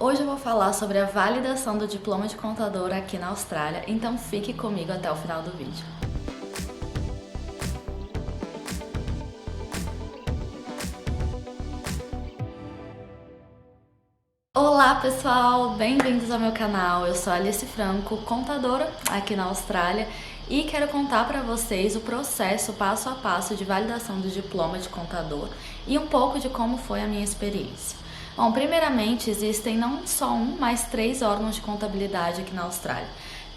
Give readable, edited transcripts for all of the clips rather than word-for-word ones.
Hoje eu vou falar sobre a validação do diploma de contador aqui na Austrália, então fique comigo até o final do vídeo. Olá pessoal, bem-vindos ao meu canal. Eu sou Alice Franco, contadora aqui na Austrália e quero contar para vocês o processo passo a passo de validação do diploma de contador e um pouco de como foi a minha experiência. Bom, primeiramente existem não só mas 3 órgãos de contabilidade aqui na Austrália.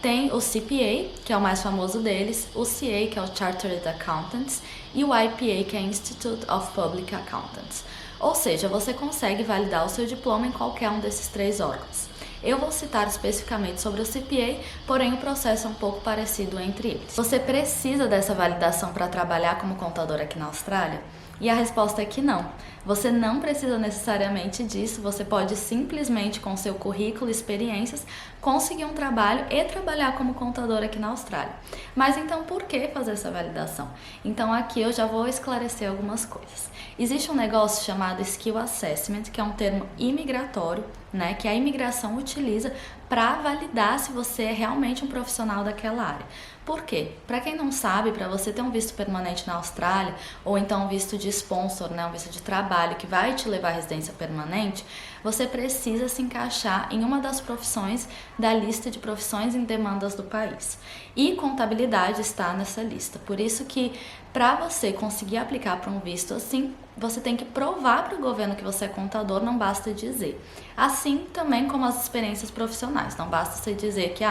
Tem o CPA, que é o mais famoso deles, o CA, que é o Chartered Accountants, e o IPA, que é Institute of Public Accountants. Ou seja, você consegue validar o seu diploma em qualquer um desses 3 órgãos. Eu vou citar especificamente sobre o CPA, porém o processo é um pouco parecido entre eles. Você precisa dessa validação para trabalhar como contador aqui na Austrália? E a resposta é que não. Você não precisa necessariamente disso, você pode simplesmente com seu currículo e experiências conseguir um trabalho e trabalhar como contador aqui na Austrália. Mas então por que fazer essa validação? Então aqui eu já vou esclarecer algumas coisas. Existe um negócio chamado Skill Assessment, que é um termo imigratório, né, que a imigração utiliza para validar se você é realmente um profissional daquela área. Por quê? Para quem não sabe, para você ter um visto permanente na Austrália, ou então um visto de sponsor, né, um visto de trabalho que vai te levar à residência permanente, você precisa se encaixar em uma das profissões da lista de profissões em demandas do país. E contabilidade está nessa lista. Por isso que para você conseguir aplicar para um visto assim, você tem que provar para o governo que você é contador, não basta dizer. Assim também como as experiências profissionais, não basta você dizer que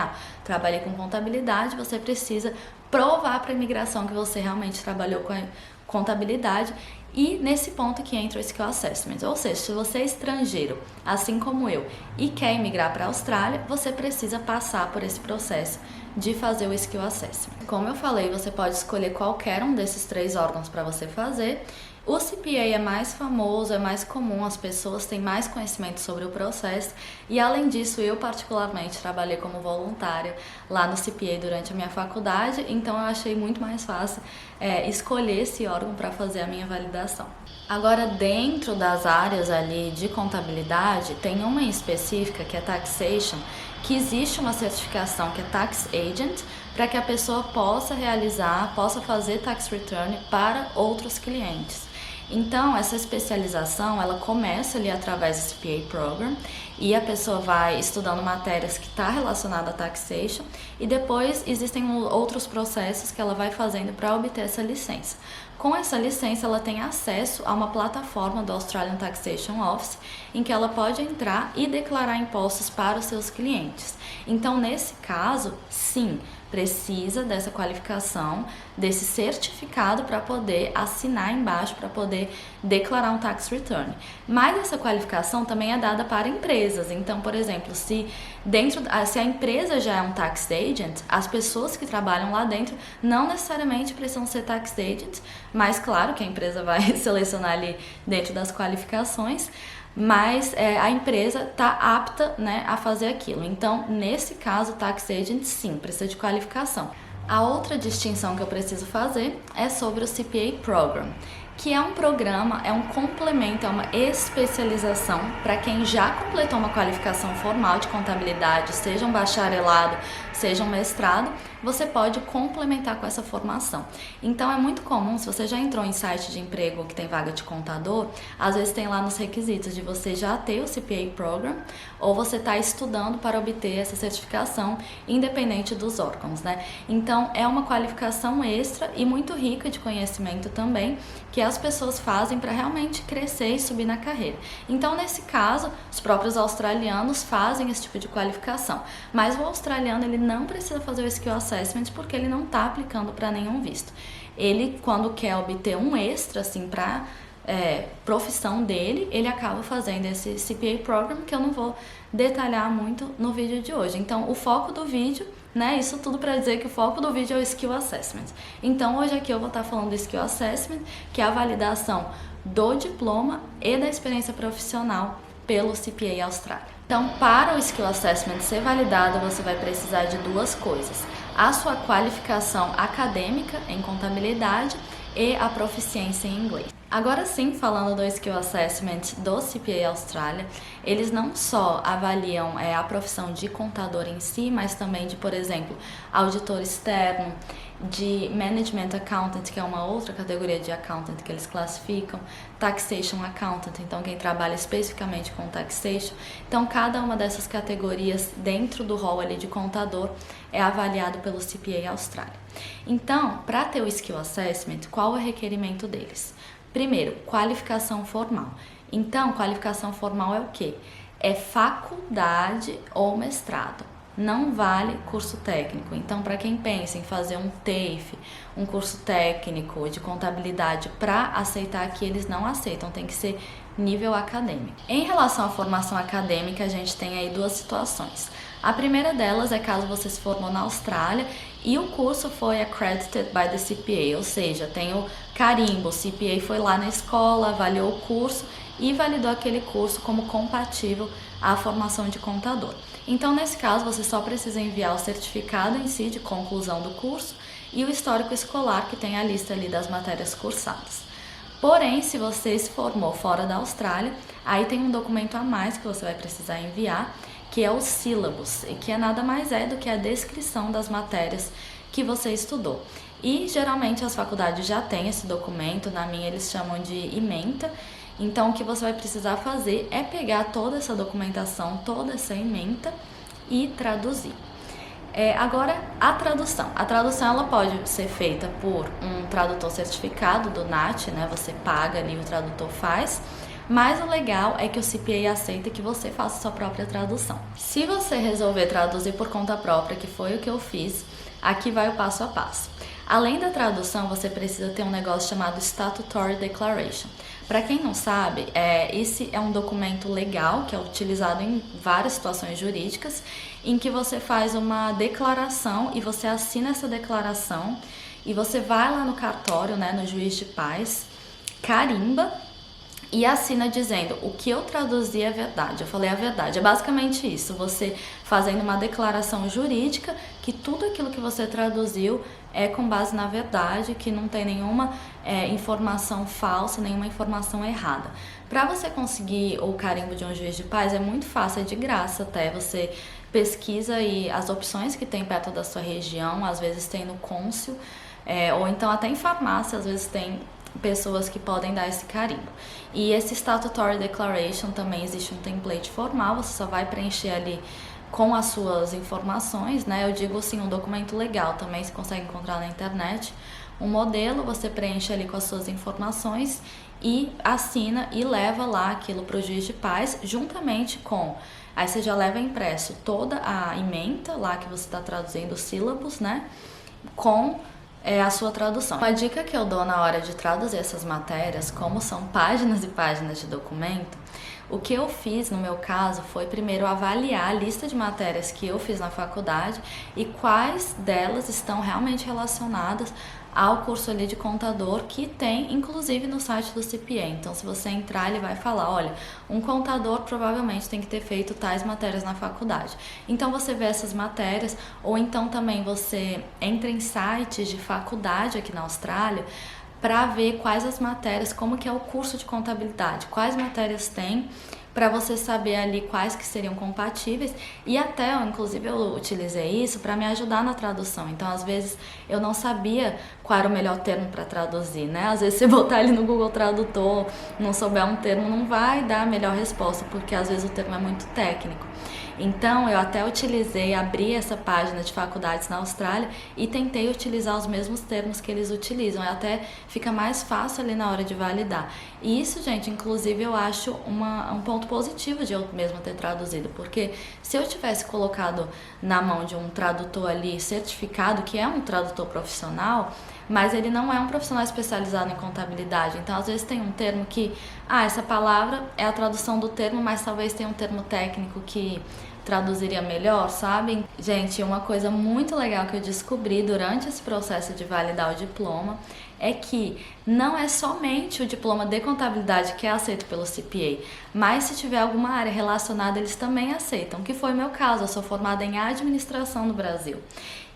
trabalhei com contabilidade, você precisa provar para a imigração que você realmente trabalhou com a contabilidade. E nesse ponto que entra o Skill Assessment, ou seja, se você é estrangeiro, assim como eu, e quer imigrar para a Austrália, você precisa passar por esse processo de fazer o Skill Assessment. Como eu falei, você pode escolher qualquer um desses 3 órgãos para você fazer. O CPA é mais famoso, é mais comum, as pessoas têm mais conhecimento sobre o processo e além disso eu particularmente trabalhei como voluntária lá no CPA durante a minha faculdade, então eu achei muito mais fácil escolher esse órgão para fazer a minha validação. Agora, dentro das áreas ali de contabilidade, tem uma em específica que é Taxation, que existe uma certificação que é Tax Agent, para que a pessoa possa fazer Tax Return para outros clientes. Então, essa especialização, ela começa ali através do CPA Program e a pessoa vai estudando matérias que estão relacionadas a Taxation e depois existem outros processos que ela vai fazendo para obter essa licença. Com essa licença, ela tem acesso a uma plataforma do Australian Taxation Office em que ela pode entrar e declarar impostos para os seus clientes. Então, nesse caso, sim, precisa dessa qualificação, desse certificado para poder assinar embaixo, para poder declarar um tax return. Mas essa qualificação também é dada para empresas. Então, por exemplo, se a empresa já é um tax agent, as pessoas que trabalham lá dentro não necessariamente precisam ser tax agents, mas claro que a empresa vai selecionar ali dentro das qualificações, mas a empresa está apta, né, a fazer aquilo. Então, nesse caso, o Tax Agent sim, precisa de qualificação. A outra distinção que eu preciso fazer é sobre o CPA Program, que é um programa, é um complemento, é uma especialização para quem já completou uma qualificação formal de contabilidade, seja um bacharelado, seja um mestrado, você pode complementar com essa formação. Então é muito comum, se você já entrou em site de emprego que tem vaga de contador, às vezes tem lá nos requisitos de você já ter o CPA Program ou você está estudando para obter essa certificação, independente dos órgãos, né? Então é uma qualificação extra e muito rica de conhecimento também, que as pessoas fazem para realmente crescer e subir na carreira. Então, nesse caso, os próprios australianos fazem esse tipo de qualificação, mas o australiano ele não precisa fazer o Skill Assessment porque ele não está aplicando para nenhum visto. Ele, quando quer obter um extra, assim, para profissão dele, ele acaba fazendo esse CPA Program, que eu não vou detalhar muito no vídeo de hoje. Então, o foco do vídeo, né, isso tudo para dizer que o foco do vídeo é o Skill Assessment. Então, hoje aqui eu vou estar falando do Skill Assessment, que é a validação do diploma e da experiência profissional pelo CPA Austrália. Então, para o Skill Assessment ser validado, você vai precisar de 2 coisas: a sua qualificação acadêmica em contabilidade e a proficiência em inglês. Agora sim, falando do Skill Assessment do CPA Austrália, eles não só avaliam a profissão de contador em si, mas também de, por exemplo, auditor externo, de Management Accountant, que é uma outra categoria de accountant que eles classificam, Taxation Accountant, então quem trabalha especificamente com Taxation. Então cada uma dessas categorias dentro do rol ali de contador é avaliado pelo CPA Austrália. Então, para ter o Skill Assessment, qual é o requerimento deles? Primeiro, qualificação formal. Então, qualificação formal é o quê? É faculdade ou mestrado. Não vale curso técnico. Então, para quem pensa em fazer um TAFE, um curso técnico de contabilidade, para aceitar aqui, eles não aceitam, tem que ser nível acadêmico. Em relação à formação acadêmica, a gente tem aí duas situações. A primeira delas é caso você se formou na Austrália e o curso foi accredited by the CPA, ou seja, tem o carimbo, o CPA foi lá na escola, avaliou o curso e validou aquele curso como compatível à formação de contador. Então, nesse caso, você só precisa enviar o certificado em si de conclusão do curso e o histórico escolar, que tem a lista ali das matérias cursadas. Porém, se você se formou fora da Austrália, aí tem um documento a mais que você vai precisar enviar, que é o syllabus, e que nada mais do que a descrição das matérias que você estudou. E geralmente as faculdades já têm esse documento, na minha eles chamam de ementa. Então o que você vai precisar fazer é pegar toda essa documentação, toda essa ementa e traduzir. Agora, a tradução. A tradução ela pode ser feita por um tradutor certificado do NAT, né? Você paga ali, o tradutor faz. Mas o legal é que o CPA aceita que você faça sua própria tradução. Se você resolver traduzir por conta própria, que foi o que eu fiz, aqui vai o passo a passo. Além da tradução, você precisa ter um negócio chamado Statutory Declaration. Para quem não sabe, esse é um documento legal que é utilizado em várias situações jurídicas, em que você faz uma declaração e você assina essa declaração e você vai lá no cartório, né, no juiz de paz, carimba e assina dizendo: o que eu traduzi é verdade, eu falei a verdade. É basicamente isso, você fazendo uma declaração jurídica que tudo aquilo que você traduziu é com base na verdade, que não tem nenhuma informação falsa, nenhuma informação errada. Para você conseguir o carimbo de um juiz de paz é muito fácil, é de graça até. Você pesquisa aí as opções que tem perto da sua região, às vezes tem no cônsul, ou então até em farmácia, às vezes tem pessoas que podem dar esse carimbo. E esse Statutory Declaration também existe um template formal, você só vai preencher ali com as suas informações, né? Eu digo assim, um documento legal também, você consegue encontrar na internet. Um modelo, você preenche ali com as suas informações e assina e leva lá aquilo para o juiz de paz, juntamente com... Aí você já leva impresso toda a ementa lá que você está traduzindo, os sílabos, né? Com a sua tradução. Uma dica que eu dou na hora de traduzir essas matérias, como são páginas e páginas de documento, o que eu fiz no meu caso foi primeiro avaliar a lista de matérias que eu fiz na faculdade e quais delas estão realmente relacionadas ao curso ali de contador, que tem inclusive no site do CPA. Então, se você entrar, ele vai falar: olha, um contador provavelmente tem que ter feito tais matérias na faculdade. Então você vê essas matérias, ou então também você entra em sites de faculdade aqui na Austrália para ver quais as matérias, como que é o curso de contabilidade, quais matérias tem, para você saber ali quais que seriam compatíveis. E até, inclusive, eu utilizei isso para me ajudar na tradução. Então, às vezes, eu não sabia qual era o melhor termo para traduzir, né? Às vezes, você botar ali no Google Tradutor, não souber um termo, não vai dar a melhor resposta, porque às vezes o termo é muito técnico. Então, eu até abri essa página de faculdades na Austrália e tentei utilizar os mesmos termos que eles utilizam. Até fica mais fácil ali na hora de validar. E isso, gente, inclusive eu acho um ponto positivo de eu mesma ter traduzido, porque se eu tivesse colocado na mão de um tradutor ali certificado, que é um tradutor profissional, mas ele não é um profissional especializado em contabilidade, então às vezes tem um termo que, essa palavra é a tradução do termo, mas talvez tenha um termo técnico que traduziria melhor, sabe? Gente, uma coisa muito legal que eu descobri durante esse processo de validar o diploma é que não é somente o diploma de contabilidade que é aceito pelo CPA, mas se tiver alguma área relacionada, eles também aceitam, que foi o meu caso. Eu sou formada em administração no Brasil.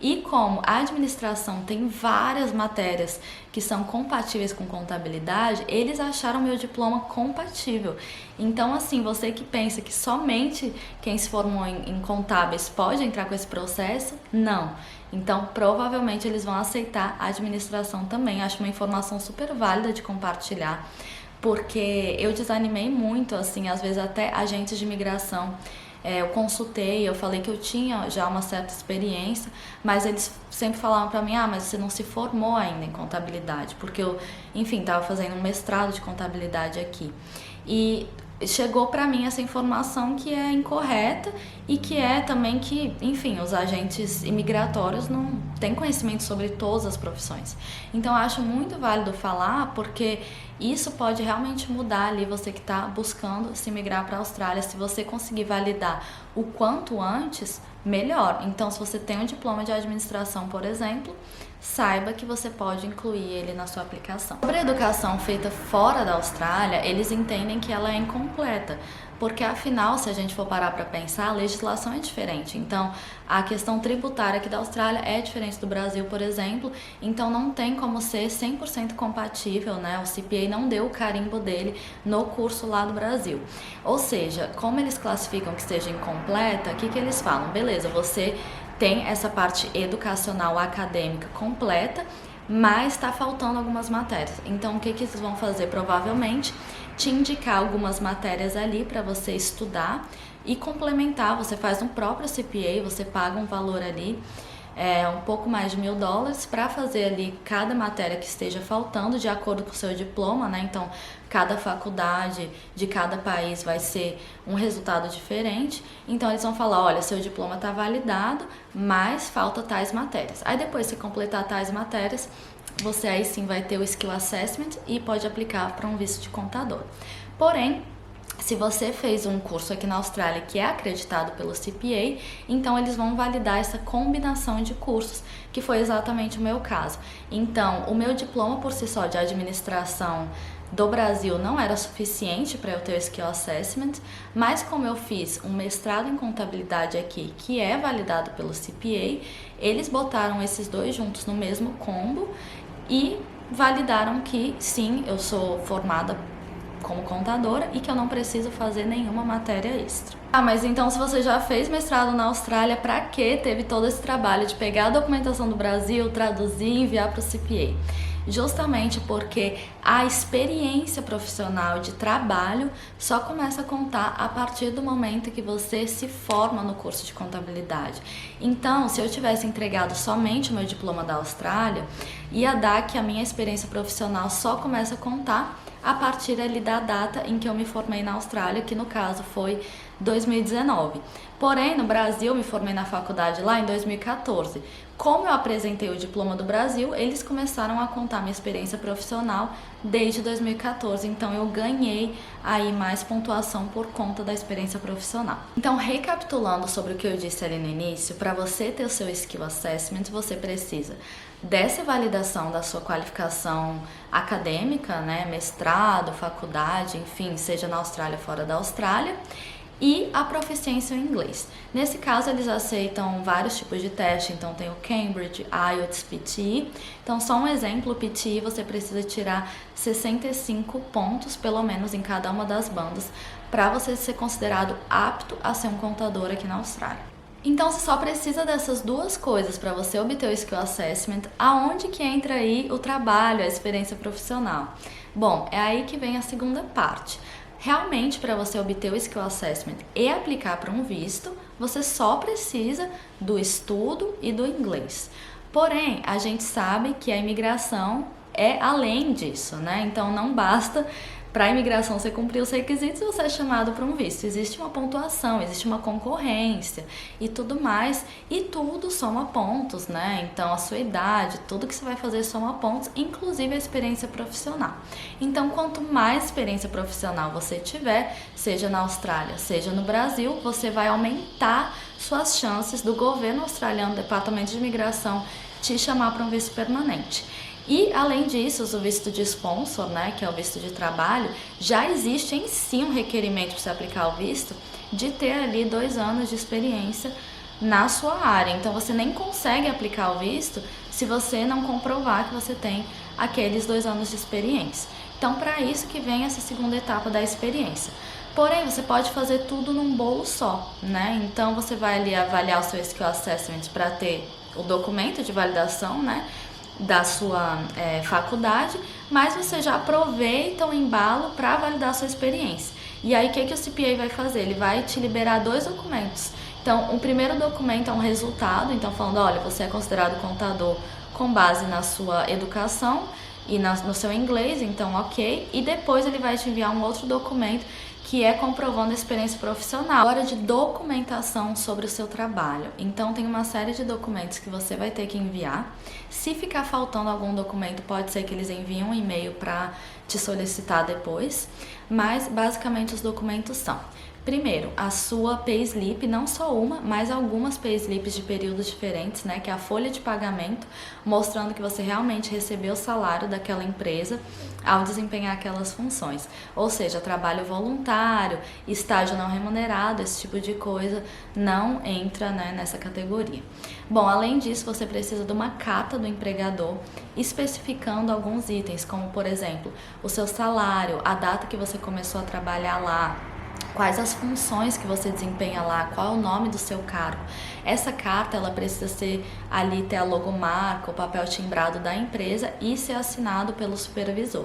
E como a administração tem várias matérias que são compatíveis com contabilidade, eles acharam meu diploma compatível. Então, assim, você que pensa que somente quem se formou em contábeis pode entrar com esse processo, não. Então, provavelmente eles vão aceitar a administração também. Acho uma informação super válida de compartilhar, porque eu desanimei muito, assim, às vezes até agentes de imigração. Eu consultei, eu falei que eu tinha já uma certa experiência, mas eles sempre falavam para mim, mas você não se formou ainda em contabilidade, porque eu, enfim, estava fazendo um mestrado de contabilidade aqui. E chegou para mim essa informação que é incorreta e que é também que, enfim, os agentes imigratórios não têm conhecimento sobre todas as profissões. Então, eu acho muito válido falar, porque isso pode realmente mudar ali você que está buscando se migrar para a Austrália. Se você conseguir validar o quanto antes, melhor. Então, se você tem um diploma de administração, por exemplo, saiba que você pode incluir ele na sua aplicação. Sobre a educação feita fora da Austrália, eles entendem que ela é incompleta, porque afinal, se a gente for parar para pensar, a legislação é diferente. Então, a questão tributária aqui da Austrália é diferente do Brasil, por exemplo, então não tem como ser 100% compatível, né? O CPA não deu o carimbo dele no curso lá do Brasil. Ou seja, como eles classificam que seja incompleta, o que eles falam? Beleza, você tem essa parte educacional acadêmica completa, mas está faltando algumas matérias. Então, o que eles vão fazer? Provavelmente te indicar algumas matérias ali para você estudar e complementar. Você faz um próprio CPA, você paga um valor ali, um pouco mais de $1.000 para fazer ali cada matéria que esteja faltando de acordo com o seu diploma, né? Então, cada faculdade de cada país vai ser um resultado diferente. Então, eles vão falar, olha, seu diploma está validado, mas falta tais matérias. Aí, depois que completar tais matérias, você aí sim vai ter o Skill Assessment e pode aplicar para um visto de contador. Porém, se você fez um curso aqui na Austrália que é acreditado pelo CPA, então eles vão validar essa combinação de cursos, que foi exatamente o meu caso. Então, o meu diploma por si só de administração do Brasil não era suficiente para eu ter o Skill Assessment, mas como eu fiz um mestrado em contabilidade aqui, que é validado pelo CPA, eles botaram esses dois juntos no mesmo combo e validaram que sim, eu sou formada como contadora e que eu não preciso fazer nenhuma matéria extra. Mas então se você já fez mestrado na Austrália, pra que teve todo esse trabalho de pegar a documentação do Brasil, traduzir e enviar para o CPA? Justamente porque a experiência profissional de trabalho só começa a contar a partir do momento que você se forma no curso de contabilidade. Então, se eu tivesse entregado somente o meu diploma da Austrália, ia dar que a minha experiência profissional só começa a contar a partir ali da data em que eu me formei na Austrália, que no caso foi 2019. Porém, no Brasil, eu me formei na faculdade lá em 2014. Como eu apresentei o diploma do Brasil, eles começaram a contar minha experiência profissional desde 2014. Então, eu ganhei aí mais pontuação por conta da experiência profissional. Então, recapitulando sobre o que eu disse ali no início, para você ter o seu Skill Assessment, você precisa dessa validação da sua qualificação acadêmica, né, mestrado, faculdade, enfim, seja na Austrália ou fora da Austrália, e a proficiência em inglês. Nesse caso, eles aceitam vários tipos de teste, então tem o Cambridge, IELTS, PTE. Então, só um exemplo, o PTE você precisa tirar 65 pontos, pelo menos em cada uma das bandas, para você ser considerado apto a ser um contador aqui na Austrália. Então, você só precisa dessas duas coisas para você obter o Skill Assessment. Aonde que entra aí o trabalho, a experiência profissional? Bom, é aí que vem a segunda parte. Realmente, para você obter o Skill Assessment e aplicar para um visto, você só precisa do estudo e do inglês. Porém, a gente sabe que a imigração é além disso, né? Então, não basta para a imigração você cumprir os requisitos e você é chamado para um visto. Existe uma pontuação, existe uma concorrência e tudo mais, e tudo soma pontos, né? Então, a sua idade, tudo que você vai fazer soma pontos, inclusive a experiência profissional. Então, quanto mais experiência profissional você tiver, seja na Austrália, seja no Brasil, você vai aumentar suas chances do governo australiano, Departamento de Imigração, te chamar para um visto permanente. E, além disso, o visto de sponsor, né, que é o visto de trabalho, já existe em si um requerimento para você aplicar o visto de ter ali 2 anos de experiência na sua área. Então você nem consegue aplicar o visto se você não comprovar que você tem aqueles 2 anos de experiência. Então, para isso que vem essa segunda etapa da experiência. Porém, você pode fazer tudo num bolo só, né? Então, você vai ali avaliar o seu Skill Assessment para ter o documento de validação, né, da sua faculdade, mas você já aproveita o embalo para validar a sua experiência. E aí, o que o CPA vai fazer? Ele vai te liberar 2 documentos. Então, o primeiro documento é um resultado, então falando, olha, você é considerado contador com base na sua educação e no seu inglês, então ok. E depois ele vai te enviar um outro documento que é comprovando a experiência profissional. Agora de documentação sobre o seu trabalho. Então tem uma série de documentos que você vai ter que enviar. Se ficar faltando algum documento, pode ser que eles enviem um e-mail para te solicitar depois. Mas basicamente os documentos são: primeiro, a sua payslip, não só uma, mas algumas payslips de períodos diferentes, né, que é a folha de pagamento, mostrando que você realmente recebeu o salário daquela empresa ao desempenhar aquelas funções. Ou seja, trabalho voluntário, estágio não remunerado, esse tipo de coisa não entra, né, nessa categoria. Bom, além disso, você precisa de uma carta do empregador especificando alguns itens, como por exemplo, o seu salário, a data que você começou a trabalhar lá, quais as funções que você desempenha lá, qual é o nome do seu cargo. Essa carta, ela precisa ser ali, ter a logomarca, o papel timbrado da empresa e ser assinado pelo supervisor.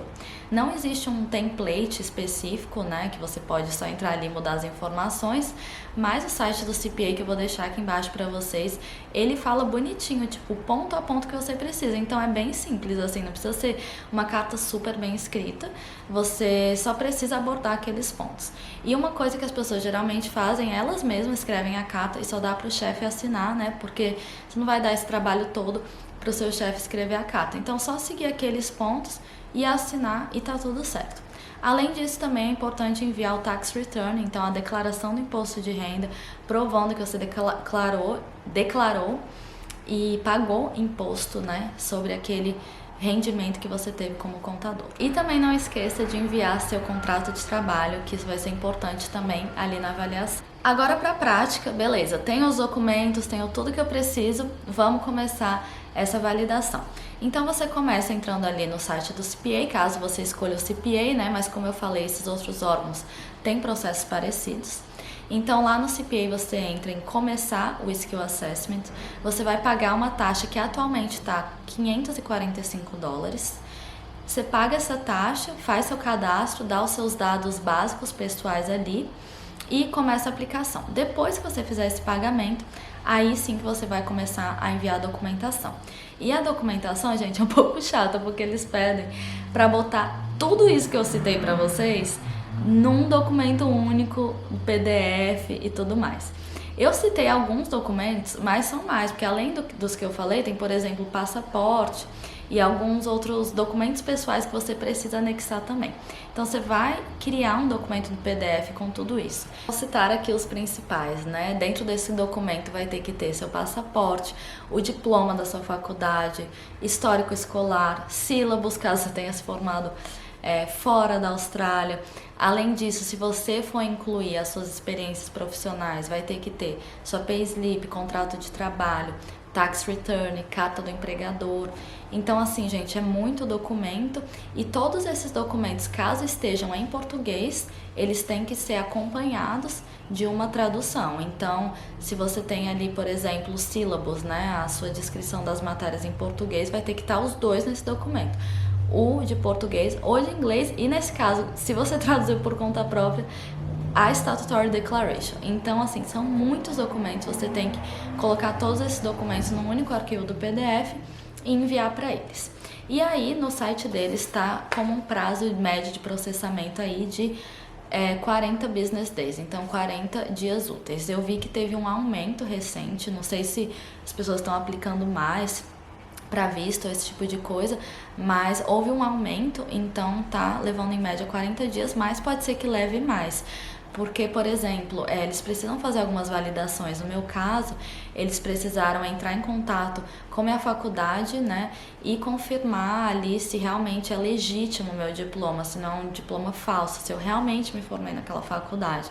Não existe um template específico, né, que você pode só entrar ali e mudar as informações, mas o site do CPA, que eu vou deixar aqui embaixo para vocês, ele fala bonitinho, tipo, ponto a ponto que você precisa. Então é bem simples, assim, não precisa ser uma carta super bem escrita, você só precisa abordar aqueles pontos. E uma coisa que as pessoas geralmente fazem, elas mesmas escrevem a carta e só dá para o chefe assinar, né? Porque você não vai dar esse trabalho todo para o seu chefe escrever a carta. Então, só seguir aqueles pontos e assinar e tá tudo certo. Além disso, também é importante enviar o tax return, então a declaração do imposto de renda, provando que você declarou e pagou imposto, né, sobre aquele rendimento que você teve como contador. E também não esqueça de enviar seu contrato de trabalho, que isso vai ser importante também ali na avaliação. Agora para a prática, beleza, tenho os documentos, tenho tudo que eu preciso, vamos começar essa validação. Então você começa entrando ali no site do CPA, caso você escolha o CPA, né, mas como eu falei, esses outros órgãos têm processos parecidos. Então lá no CPA você entra em começar o Skill Assessment, você vai pagar uma taxa que atualmente está $545. Você paga essa taxa, faz seu cadastro, dá os seus dados básicos pessoais ali e começa a aplicação. Depois que você fizer esse pagamento, aí sim que você vai começar a enviar a documentação. E a documentação, gente, é um pouco chata, porque eles pedem para botar tudo isso que eu citei para vocês num documento único, PDF e tudo mais. Eu citei alguns documentos, mas são mais, porque além dos que eu falei, tem, por exemplo, o passaporte e alguns outros documentos pessoais que você precisa anexar também. Então você vai criar um documento no PDF com tudo isso. Vou citar aqui os principais, né? Dentro desse documento vai ter que ter seu passaporte, o diploma da sua faculdade, histórico escolar, sílabus, caso você tenha se formado fora da Austrália. Além disso, se você for incluir as suas experiências profissionais, vai ter que ter sua payslip, contrato de trabalho, tax return, carta do empregador. Então, assim, gente, é muito documento e todos esses documentos, caso estejam em português, eles têm que ser acompanhados de uma tradução. Então, se você tem ali, por exemplo, os sílabos, né, a sua descrição das matérias em português, vai ter que estar os dois nesse documento. O de português ou de inglês, e nesse caso, se você traduzir por conta própria, a Statutory Declaration. Então, assim, são muitos documentos, você tem que colocar todos esses documentos num único arquivo do PDF e enviar para eles. E aí, no site deles está como um prazo médio de processamento aí de 40 business days, então 40 dias úteis. Eu vi que teve um aumento recente, não sei se as pessoas estão aplicando mais para visto, esse tipo de coisa, mas houve um aumento, então tá levando em média 40 dias, mas pode ser que leve mais. porque, por exemplo, eles precisam fazer algumas validações. No meu caso, eles precisaram entrar em contato com a minha faculdade, né, e confirmar ali se realmente é legítimo o meu diploma, se não é um diploma falso, se eu realmente me formei naquela faculdade.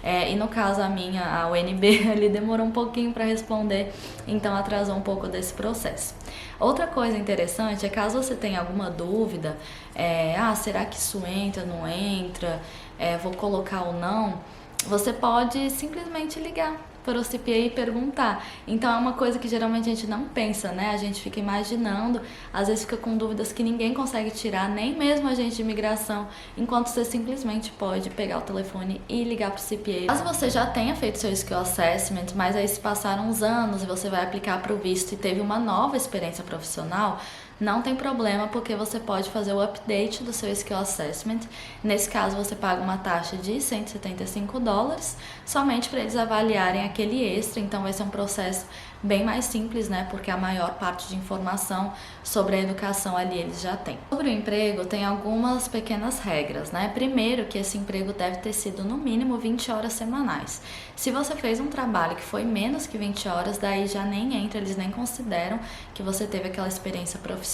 E no caso a UNB, ali demorou um pouquinho para responder, então atrasou um pouco desse processo. Outra coisa interessante é, caso você tenha alguma dúvida, será que isso entra, não entra, vou colocar ou não, você pode simplesmente ligar para o CPA e perguntar. Então é uma coisa que geralmente a gente não pensa, né? A gente fica imaginando, às vezes fica com dúvidas que ninguém consegue tirar, nem mesmo a gente de imigração, enquanto você simplesmente pode pegar o telefone e ligar para o CPA. Caso você já tenha feito seu Skill Assessment, mas aí se passaram uns anos e você vai aplicar para o visto e teve uma nova experiência profissional, não tem problema, porque você pode fazer o update do seu Skill Assessment. Nesse caso, você paga uma taxa de $175, somente para eles avaliarem aquele extra. Então vai ser um processo bem mais simples, né? Porque a maior parte de informação sobre a educação ali eles já têm. Sobre o emprego, tem algumas pequenas regras, né? Primeiro, que esse emprego deve ter sido no mínimo 20 horas semanais. Se você fez um trabalho que foi menos que 20 horas, daí já nem entra, eles nem consideram que você teve aquela experiência profissional.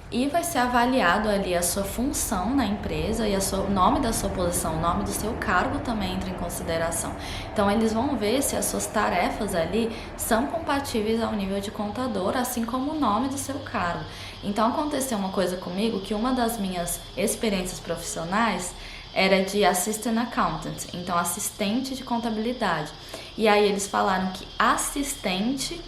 E vai ser avaliado ali a sua função na empresa e o nome da sua posição, o nome do seu cargo também entra em consideração. Então eles vão ver se as suas tarefas ali são compatíveis ao nível de contador, assim como o nome do seu cargo. Então aconteceu uma coisa comigo, que uma das minhas experiências profissionais era de Assistant Accountant, então assistente de contabilidade. E aí eles falaram que assistente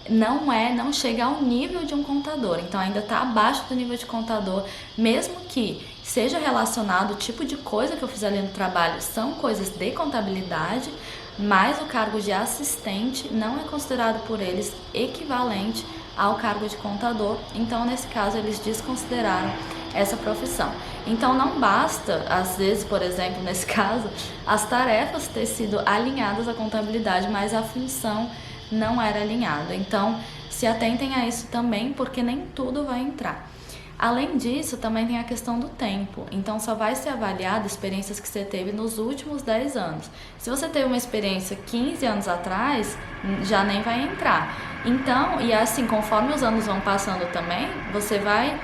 não chega ao nível de um contador, então ainda está abaixo do nível de contador, mesmo que seja relacionado, o tipo de coisa que eu fiz ali no trabalho são coisas de contabilidade, mas o cargo de assistente não é considerado por eles equivalente ao cargo de contador, então nesse caso eles desconsideraram essa profissão. Então não basta, às vezes, por exemplo, nesse caso, as tarefas ter sido alinhadas à contabilidade, mas a função não era alinhada. Então se atentem a isso também, porque nem tudo vai entrar. Além disso, também tem a questão do tempo. Então só vai ser avaliado experiências que você teve nos últimos 10 anos. Se você teve uma experiência 15 anos atrás, já nem vai entrar. Então, e assim, conforme os anos vão passando também, você vai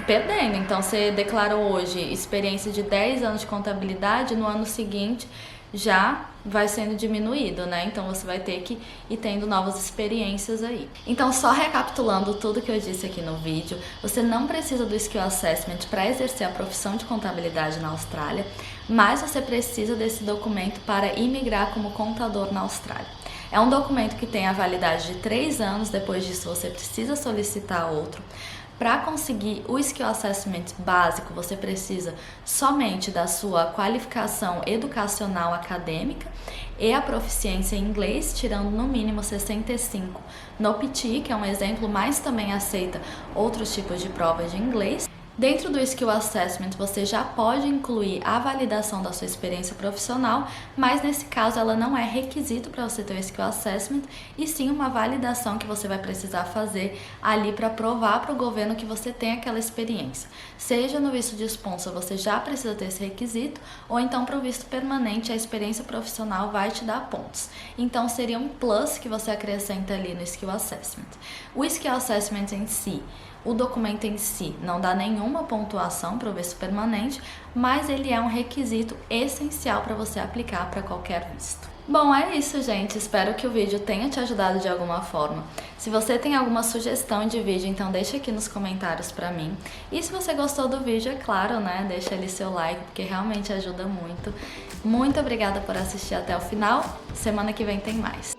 perdendo. Então você declarou hoje experiência de 10 anos de contabilidade, no ano seguinte já vai sendo diminuído, né? Então você vai ter que ir tendo novas experiências aí. Então, só recapitulando tudo que eu disse aqui no vídeo, você não precisa do Skill Assessment para exercer a profissão de contabilidade na Austrália, mas você precisa desse documento para imigrar como contador na Austrália. É um documento que tem a validade de 3 anos, depois disso você precisa solicitar outro. Para conseguir o Skill Assessment básico, você precisa somente da sua qualificação educacional acadêmica e a proficiência em inglês, tirando no mínimo 65 no PT, que é um exemplo, mas também aceita outros tipos de provas de inglês. Dentro do Skill Assessment, você já pode incluir a validação da sua experiência profissional, mas nesse caso ela não é requisito para você ter o Skill Assessment, e sim uma validação que você vai precisar fazer ali para provar para o governo que você tem aquela experiência. Seja no visto de sponsor, você já precisa ter esse requisito, ou então para o visto permanente, a experiência profissional vai te dar pontos. Então seria um plus que você acrescenta ali no Skill Assessment. O Skill Assessment em si, o documento em si não dá nenhuma pontuação para o visto permanente, mas ele é um requisito essencial para você aplicar para qualquer visto. Bom, é isso, gente. Espero que o vídeo tenha te ajudado de alguma forma. Se você tem alguma sugestão de vídeo, então deixa aqui nos comentários para mim. E se você gostou do vídeo, é claro, né? Deixa ali seu like, porque realmente ajuda muito. Muito obrigada por assistir até o final. Semana que vem tem mais.